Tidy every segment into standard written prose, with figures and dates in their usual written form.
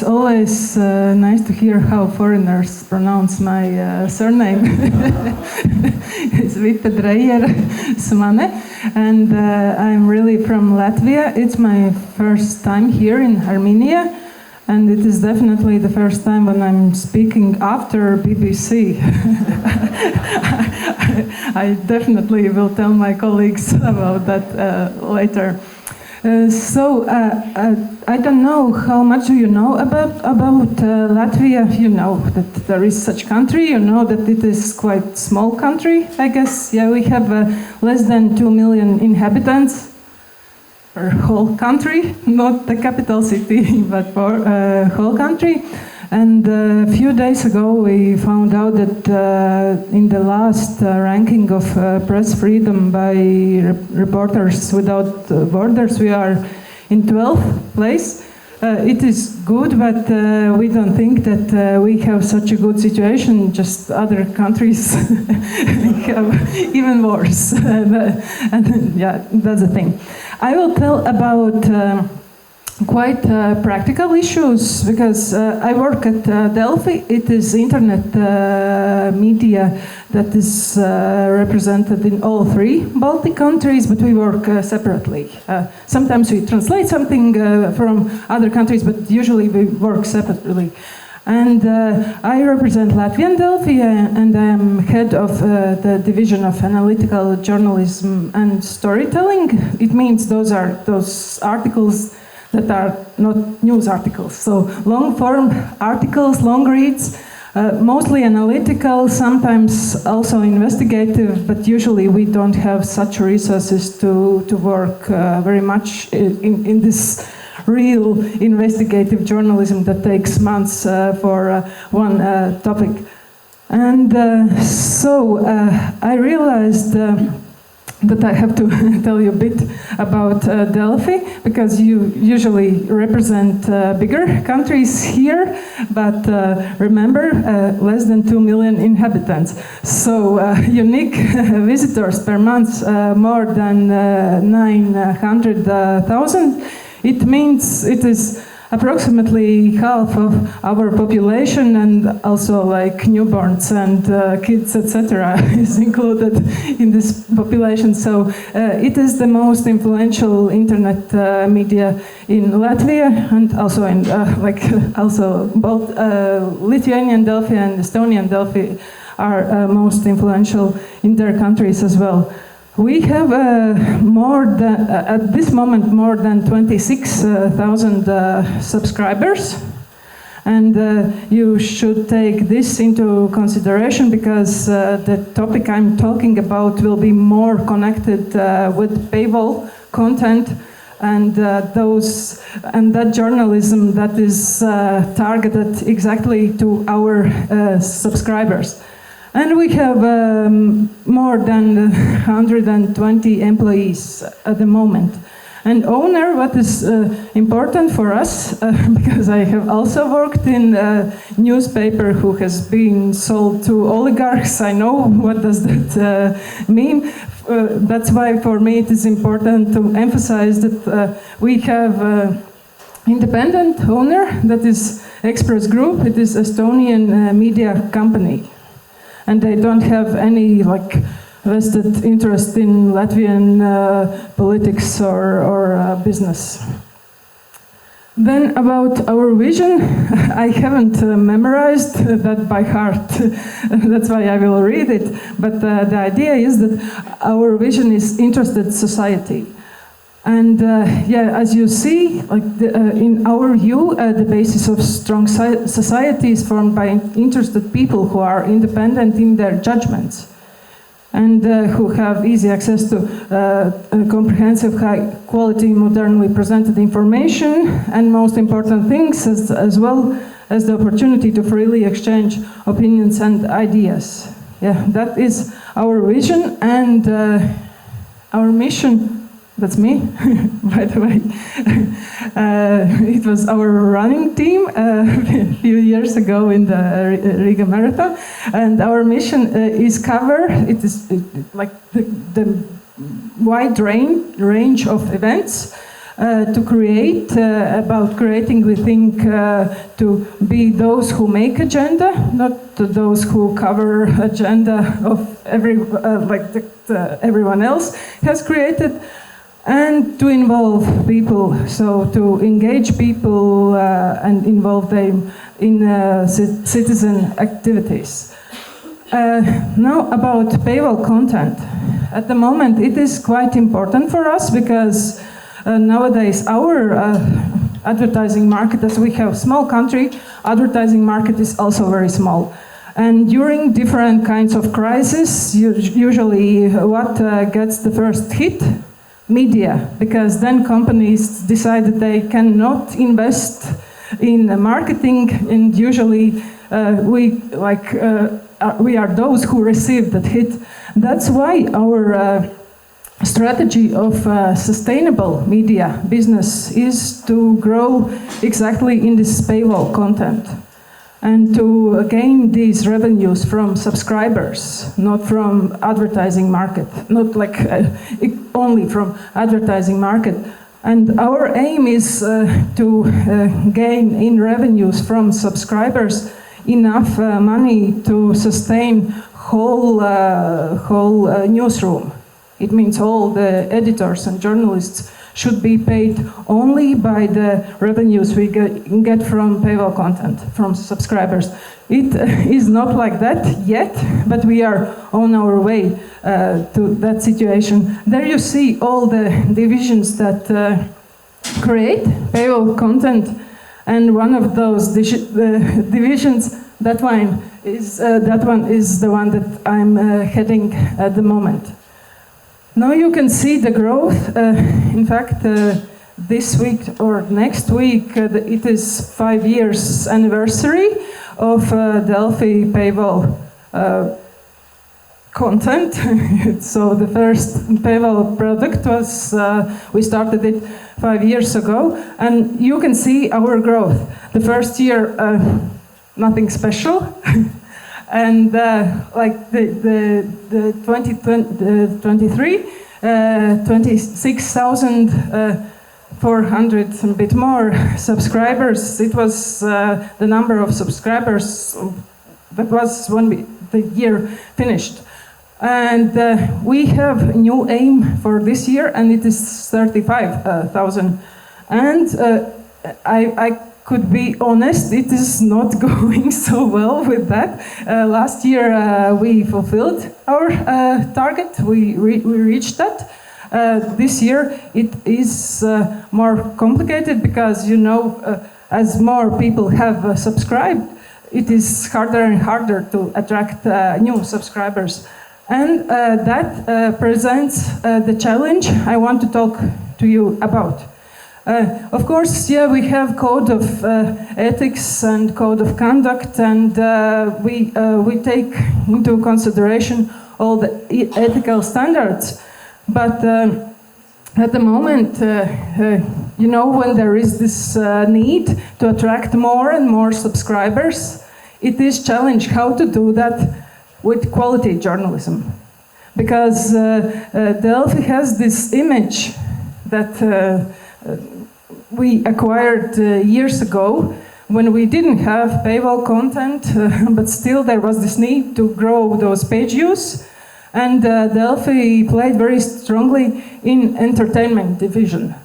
It's always nice to hear how foreigners pronounce my surname. It's Vita Dryere Smanē, and I'm really from Latvia. It's my first time here in Armenia, and it is definitely the first time when I'm speaking after BBC. I definitely will tell my colleagues about that later. I don't know how much do you know about Latvia. You know that there is such country. You know that it is quite small country, I guess. Yeah, we have less than 2 million inhabitants per whole country, not the capital city, but for whole country. And a few days ago, we found out that in the last ranking of press freedom by Reporters Without Borders, we are in 12th place. It is good, but we don't think that we have such a good situation. Just other countries have even worse. And yeah, that's the thing. I will tell about quite practical issues, because I work at Delfi. It is internet media that is represented in all 3 Baltic countries, but we work separately. Sometimes we translate something from other countries, but usually we work separately. And I represent Latvian Delfi, and I am head of the division of analytical journalism and storytelling. It means those are those articles that are not news articles. So long-form articles, long reads, mostly analytical, sometimes also investigative, but usually we don't have such resources to work very much in this real investigative journalism that takes months for one topic. And I realized that I have to tell you a bit about Delfi, because you usually represent bigger countries here, but remember, less than 2 million inhabitants. So unique visitors per month, more than 900,000. It means it is approximately half of our population, and also like newborns and kids, etc., is included in this population. So it is the most influential internet media in Latvia, and also in also both Lithuanian Delfi and Estonian Delfi are most influential in their countries as well. We have at this moment more than 26,000 subscribers, and you should take this into consideration, because the topic I'm talking about will be more connected with paywall content and that journalism that is targeted exactly to our subscribers. And we have more than 120 employees at the moment. And owner, what is important for us, because I have also worked in a newspaper who has been sold to oligarchs. I know what does that mean. That's why for me it is important to emphasize that we have independent owner, that is Express Group. It is Estonian media company. And they don't have any vested interest in Latvian politics or business. Then about our vision, I haven't memorized that by heart. That's why I will read it. But the idea is that our vision is interested society. And as you see, in our view, the basis of strong society is formed by interested people who are independent in their judgments, and who have easy access to comprehensive, high-quality, modernly presented information, and most important things, as well as the opportunity to freely exchange opinions and ideas. Yeah, that is our vision, and our mission. That's me, by the way. It was our running team a few years ago in the Riga Marathon, and our mission is cover. It is like the wide range of events to create. About creating, we think to be those who make agenda, not those who cover agenda of everyone else has created, and to involve people, so to engage people and involve them in citizen activities. Now about paywall content. At the moment, it is quite important for us because nowadays our advertising market, as we have a small country, advertising market is also very small. And during different kinds of crises, usually what gets the first hit? Media, because then companies decide that they cannot invest in marketing, and usually we are those who receive that hit. That's why our strategy of sustainable media business is to grow exactly in this paywall content and to gain these revenues from subscribers, not from advertising market, not only from advertising market. And our aim is to gain in revenues from subscribers enough money to sustain whole newsroom. It means all the editors and journalists should be paid only by the revenues we get from paywall content, from subscribers. It is not like that yet, but we are on our way to that situation. There you see all the divisions that create paywall content, and one of those divisions, that one is the one that I'm heading at the moment. Now you can see the growth. In fact, this week or next week, it is 5 years anniversary of Delphi paywall content. So the first paywall product was, we started it 5 years ago, and you can see our growth. The first year, nothing special. And like the 2023, 26,400 and a bit more subscribers. It was the number of subscribers that was when the year finished. And we have a new aim for this year, and it is 35,000. And I could be honest, it is not going so well with that. Last year we fulfilled our target, we reached that. This year it is more complicated because, you know, as more people have subscribed, it is harder and harder to attract new subscribers. And that presents the challenge I want to talk to you about. Of course, yeah, we have code of ethics and code of conduct, and we take into consideration all the ethical standards. But at the moment, you know, when there is this need to attract more and more subscribers, it is challenge how to do that with quality journalism. Because Delphi has this image that we acquired years ago when we didn't have paywall content, but still there was this need to grow those page views. And Delphi played very strongly in entertainment division.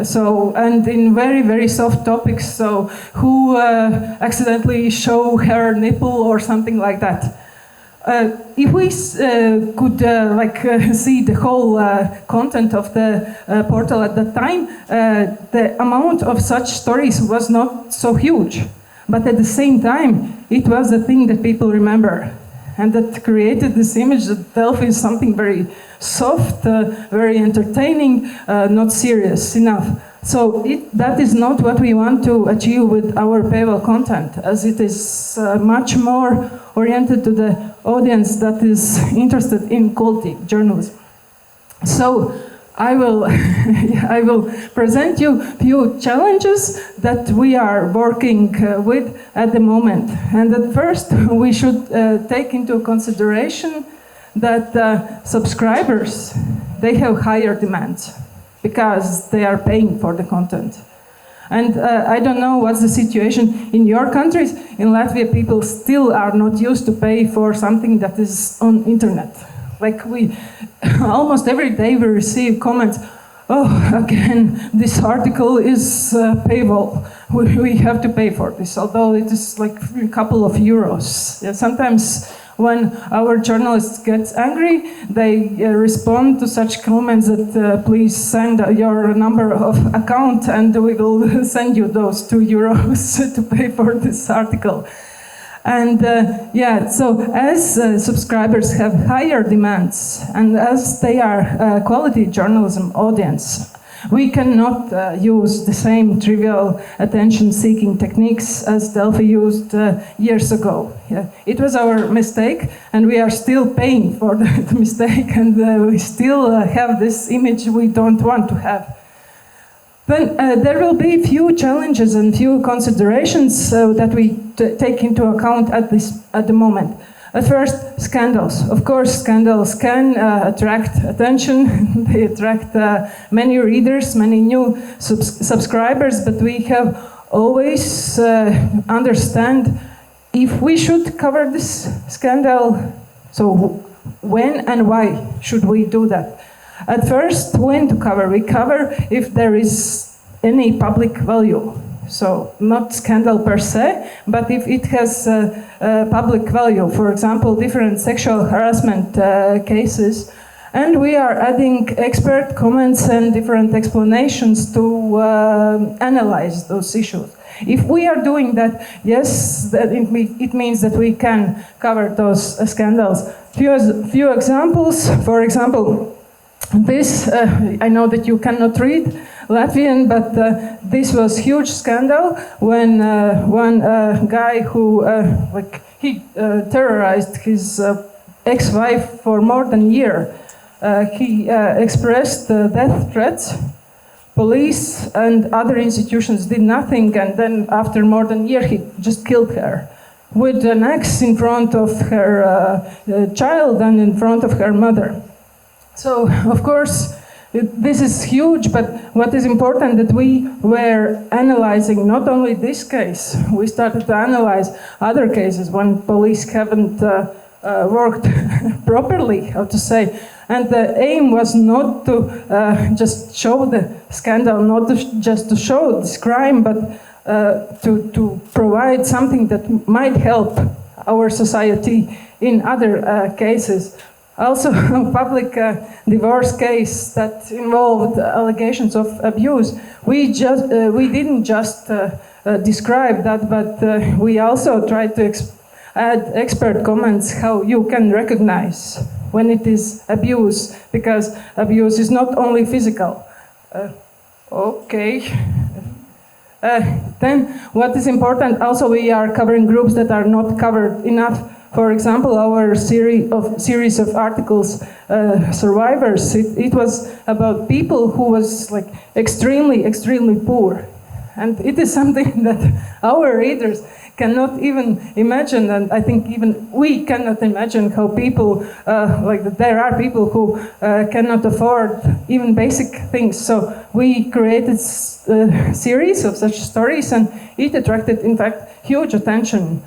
So, and in very, very soft topics, so who accidentally show her nipple or something like that. If we could see the whole content of the portal at that time, the amount of such stories was not so huge. But at the same time, it was a thing that people remember. And that created this image that Delphi is something very soft, very entertaining, not serious enough. So that is not what we want to achieve with our paywall content, as it is much more oriented to the audience that is interested in quality journalism. So I will, I will present you a few challenges that we are working with at the moment. And at first, we should take into consideration that subscribers, they have higher demands. because they are paying for the content. And I don't know what's the situation in your countries. In Latvia, people still are not used to pay for something that is on internet. Like almost every day we receive comments, oh, again, this article is paywall. We have to pay for this, although it is like a couple of euros. Yeah, sometimes when our journalists get angry, they respond to such comments that please send your number of account and we will send you those 2 euros to pay for this article. And so as subscribers have higher demands and as they are quality journalism audience, we cannot use the same trivial attention-seeking techniques as Delphi used years ago. Yeah. It was our mistake, and we are still paying for the mistake, and we still have this image we don't want to have. Then there will be few challenges and few considerations that we take into account at the moment. At first, scandals. Of course, scandals can attract attention. They attract many readers, many new subscribers, but we have always understand if we should cover this scandal, so when and why should we do that? At first, when to cover? We cover if there is any public value. So not scandal per se, but if it has public value, for example, different sexual harassment cases, and we are adding expert comments and different explanations to analyze those issues. If we are doing that, yes, it means that we can cover those scandals. Few examples, for example, this, I know that you cannot read Latvian, but this was huge scandal when one guy who terrorized his ex-wife for more than a year. He expressed death threats. Police and other institutions did nothing, and then after more than a year, he just killed her with an axe in front of her child and in front of her mother. So, of course, this is huge, but what is important that we were analyzing not only this case, we started to analyze other cases when police haven't worked properly, how to say. And the aim was not to just show the scandal, not just to show this crime, but to provide something that might help our society in other cases. Also, a public divorce case that involved allegations of abuse. We didn't just describe that, but we also tried to add expert comments how you can recognize when it is abuse, because abuse is not only physical. Then, what is important? Also, we are covering groups that are not covered enough. For example, our series of articles, Survivors, it was about people who was like extremely poor. And it is something that our readers cannot even imagine, and I think even we cannot imagine how people, there are people who cannot afford even basic things. So we created a series of such stories, and it attracted, in fact, huge attention.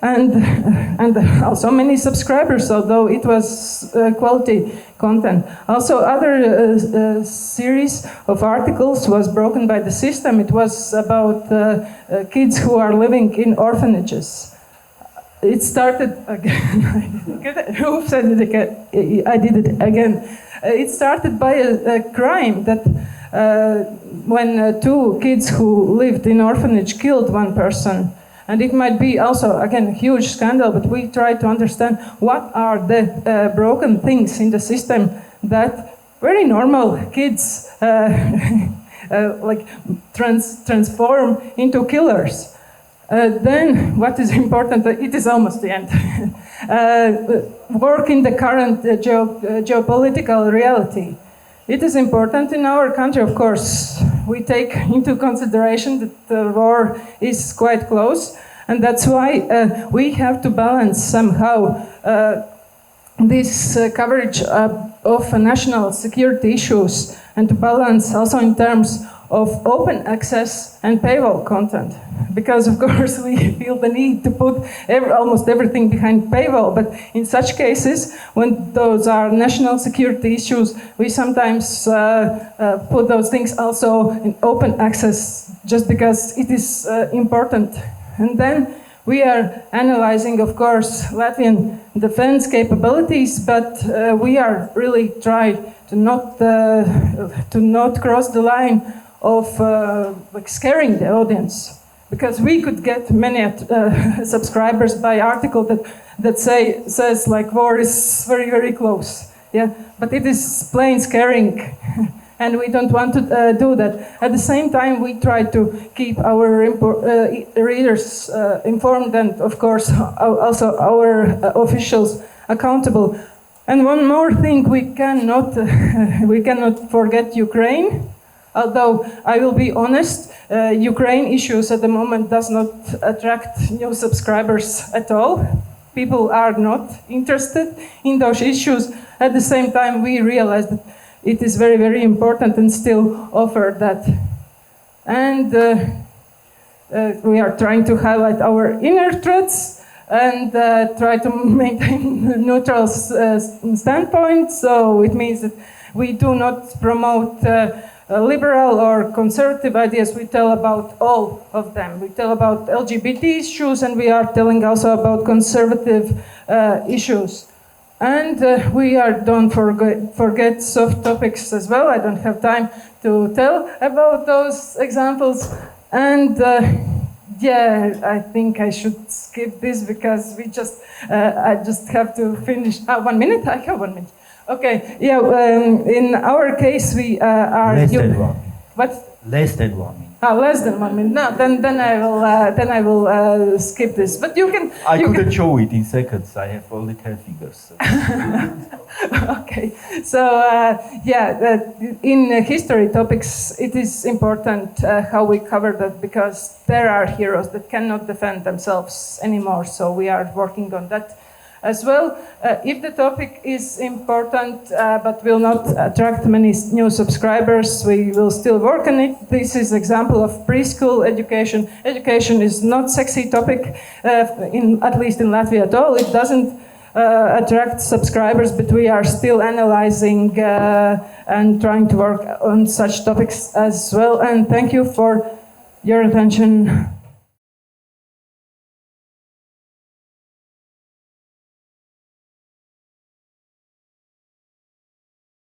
And also many subscribers, although it was quality content. Also, other series of articles was broken by the system. It was about kids who are living in orphanages. It started again. Oops, I did it again. It started by a crime that when 2 kids who lived in orphanage killed one person. And it might be also, again, a huge scandal, but we try to understand what are the broken things in the system that very normal kids transform into killers. Then what is important, it is almost the end, work in the current geopolitical reality. It is important in our country, of course. We take into consideration that the war is quite close, and that's why we have to balance somehow this coverage of national security issues and to balance also in terms of open access and paywall content. Because of course we feel the need to put almost everything behind paywall, but in such cases, when those are national security issues, we sometimes put those things also in open access just because it is important. And then we are analyzing, of course, Latvian defense capabilities, but we are really trying to not cross the line of like scaring the audience. Because we could get many subscribers by article that says like war is very, very close. Yeah, but it is plain scaring. And we don't want to do that. At the same time, we try to keep our readers informed and, of course, also our officials accountable. And one more thing, we cannot forget Ukraine. Although I will be honest, Ukraine issues at the moment does not attract new subscribers at all. People are not interested in those issues. At the same time, we realize that it is very, very important and still offer that. And we are trying to highlight our inner threats and try to maintain neutral standpoint. So it means that we do not promote liberal or conservative ideas. We tell about all of them. We tell about LGBT issues, and we are telling also about conservative issues. And we don't forget soft topics as well. I don't have time to tell about those examples. And yeah, I think I should skip this because I just have to finish. 1 minute? I have 1 minute. Okay, yeah, in our case we are... Less than 1 minute. What? Less than 1 minute. Less than 1 minute. No, then I will skip this. But you can... I couldn't show it in seconds. I have only 10 figures. So. Okay, so in history topics, it is important how we cover that because there are heroes that cannot defend themselves anymore. So we are working on that as well. If the topic is important but will not attract many new subscribers, we will still work on it. This is example of preschool education. Education is not sexy topic, at least in Latvia at all. It doesn't attract subscribers, but we are still analyzing and trying to work on such topics as well. And thank you for your attention.